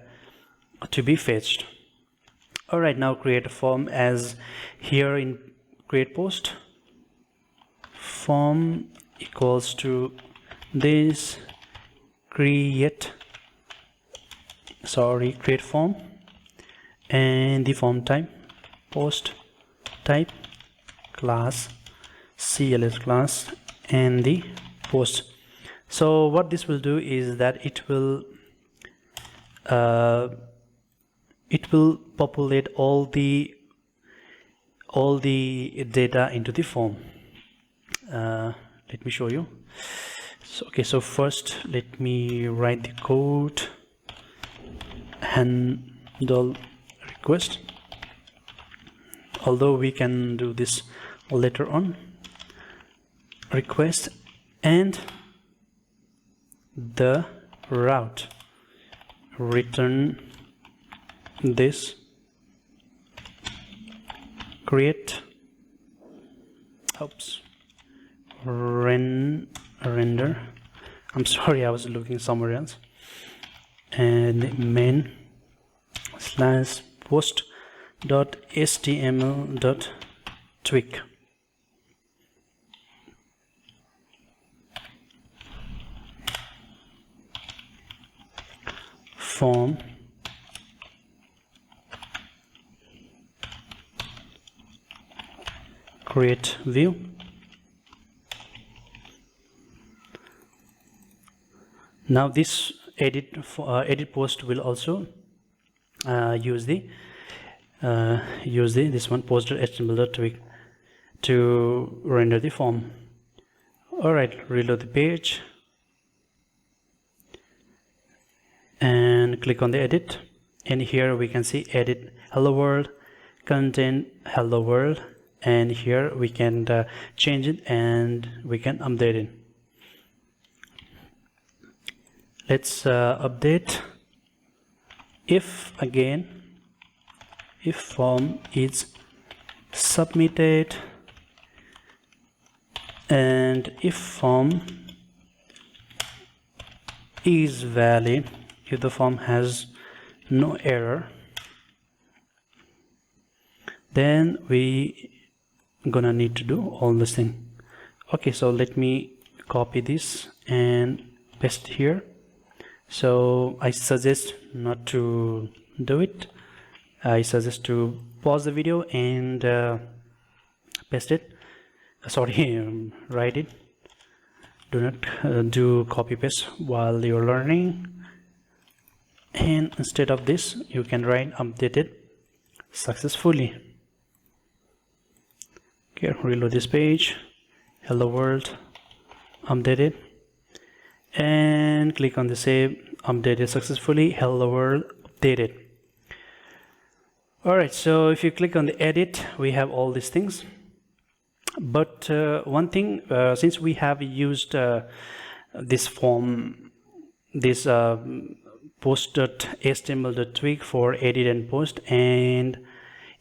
to be fetched. Alright, now create a form as here in create post. Form equals to this create form, and the form type post type class cls class and the post. So what this will do is that it will populate all the data into the form. Let me show you. So first let me write the code. Handle request, although we can do this later on. Request and the route, return this create render. I'm sorry, I was looking somewhere else. And main slash post dot html dot tweak. Form create view. Now this edit post will also use this one post.html.tweak to render the form. Alright, reload the page and click on the edit, and here we can see edit hello world, content hello world, and here we can change it and we can update it. Let's update. If form is submitted and if form is valid, if the form has no error, then we gonna need to do all this thing. Okay, so let me copy this and paste here. So I suggest not to do it. I suggest to pause the video and paste it. Write it. Do not do copy paste while you're learning. And instead of this, you can write updated successfully. Okay, reload this page. Hello world, updated, and click on the save. Updated successfully. Hello world, updated. Alright, so if you click on the edit, we have all these things. But one thing, since we have used this form, this post.html.twig for edit and post, and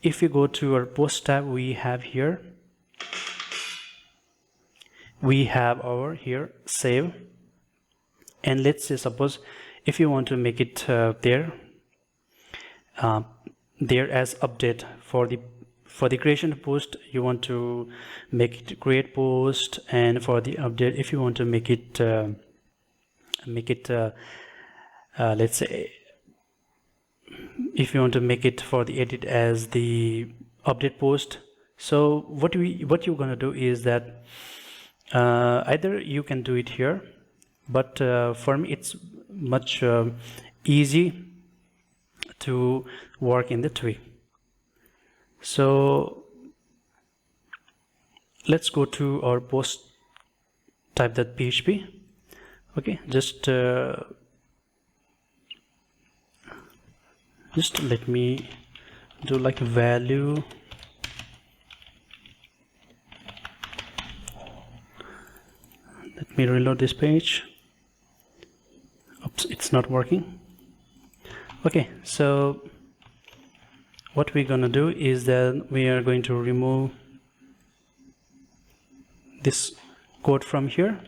if you go to our post tab, we have here, we have our here save, and let's say suppose if you want to make it there as update for the creation post, you want to make it create post, and for the update, if you want to make it let's say if you want to make it for the edit as the update post. So what you're gonna do is that either you can do it here, but for me it's much easy to work in the Twig. So let's go to our post type.php. Okay, just let me do like value. Let me reload this page. Oops, it's not working. Okay, so what we're gonna do is that we are going to remove this code from here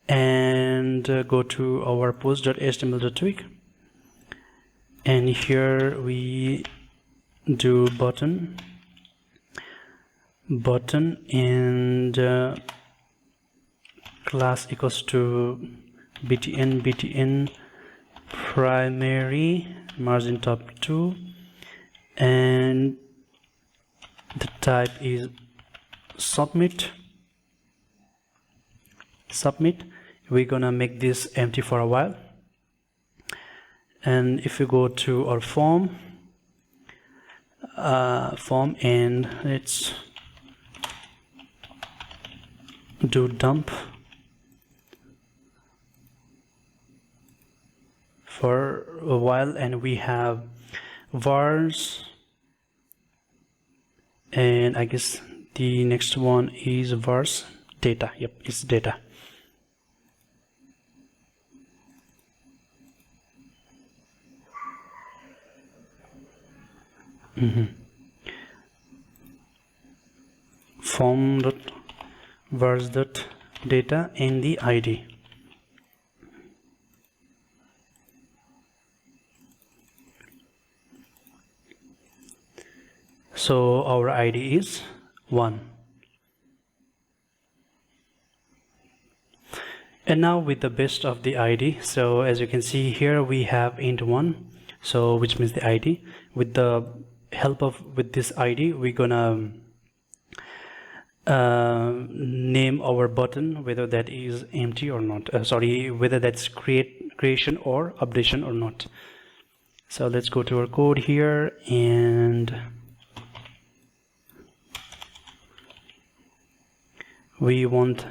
and go to our post.html.twig, and here we do button and class equals to btn primary margin top 2, and the type is submit. We're gonna make this empty for a while, and if you go to our form and let's do dump for a while, and we have vars, and I guess the next one is vars data. Yep, it's data. Form.vars.data and the ID. So our ID is 1. And now with the best of the ID, so as you can see here we have int 1, so which means the ID. With the help of this ID, we're gonna name our button, whether that is empty or not, whether that's creation or updation or not. So let's go to our code here, and we want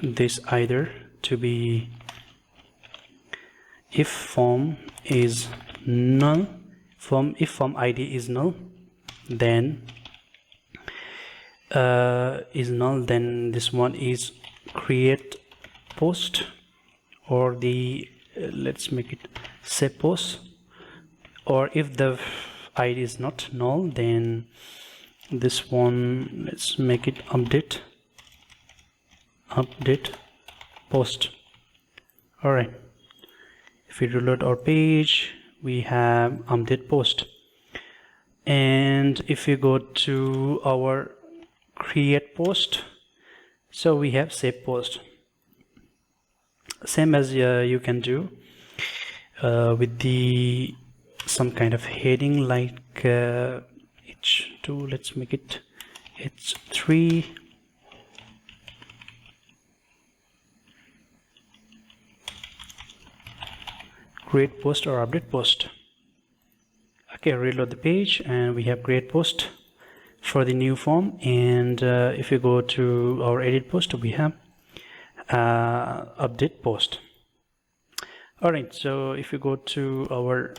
this either to be if form is null, if form id is null, then this one is create post, or the let's make it save post. Or if the id is not null, then this one, let's make it update post. All right, if we reload our page, we have update post. And if you go to our create post, so we have save post. Same as you can do with the some kind of heading like h2, let's make it h3, create post or update post. Okay, reload the page and we have create post for the new form. And if you go to our edit post, we have update post. All right, so if you go to our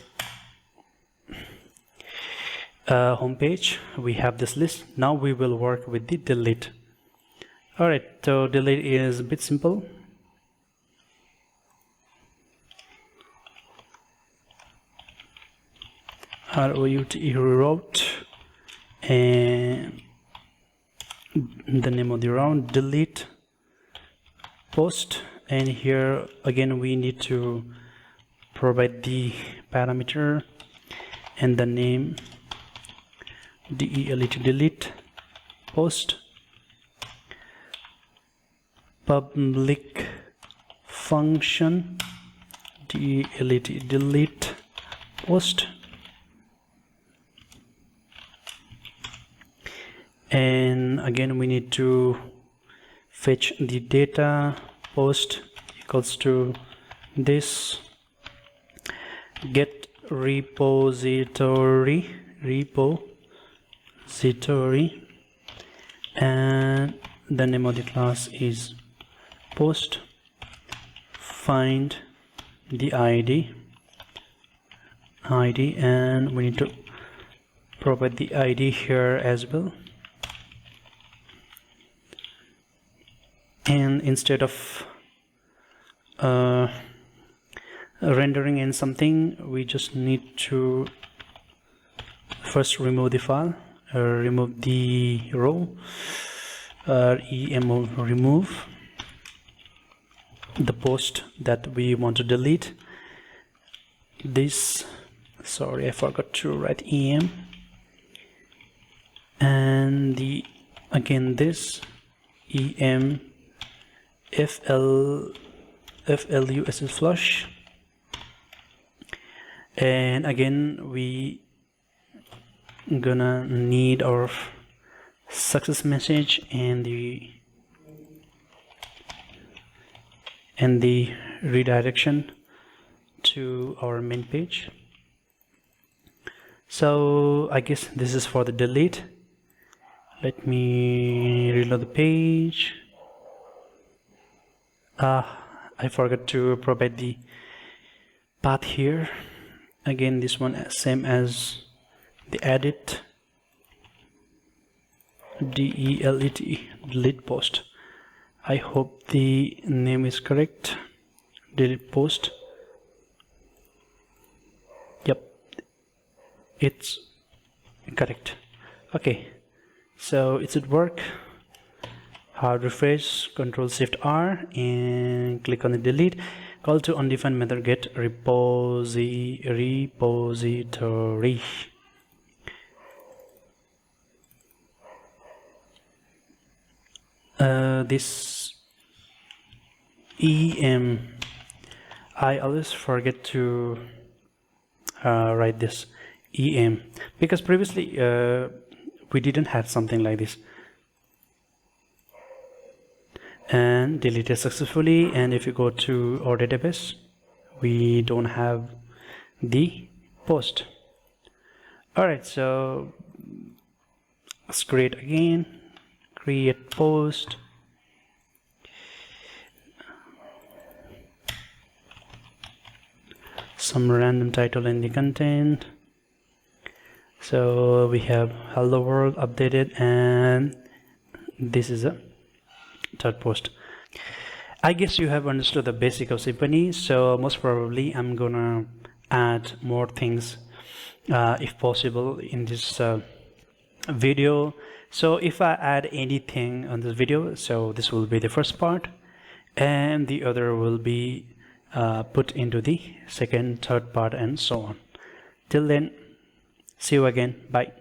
home page, we have this list. Now we will work with the delete. All right, so delete is a bit simple. route, and the name of the round, delete post. And here again we need to provide the parameter and the name, delete post, public function delete post. And again we need to fetch the data, post equals to this, get repository, and the name of the class is post, find the id, and we need to provide the id here as well. And instead of rendering in something, we just need to first remove the file, remove the row, remove the post that we want to delete. This, sorry, I forgot to write em, and the again this em flus flush. And again we gonna need our success message and the redirection to our main page. So I guess this is for the delete. Let me reload the page. I forgot to provide the path here. Again, this one same as the edit, delete post. I hope the name is correct. Delete post. Yep, it's correct. Okay, so it should work. Hard refresh, Control Shift R, and click on the delete. Call to undefined method get repository. This em, I always forget to write this em because previously we didn't have something like this. And deleted successfully. And if you go to our database, we don't have the post. All right, so let's create again, create post, some random title in the content. So we have hello world updated, and this is a third post. I guess you have understood the basic of Symfony, so most probably I'm gonna add more things if possible in this video. So if I add anything on this video, so this will be the first part and the other will be put into the second, third part, and so on. Till then, see you again. Bye.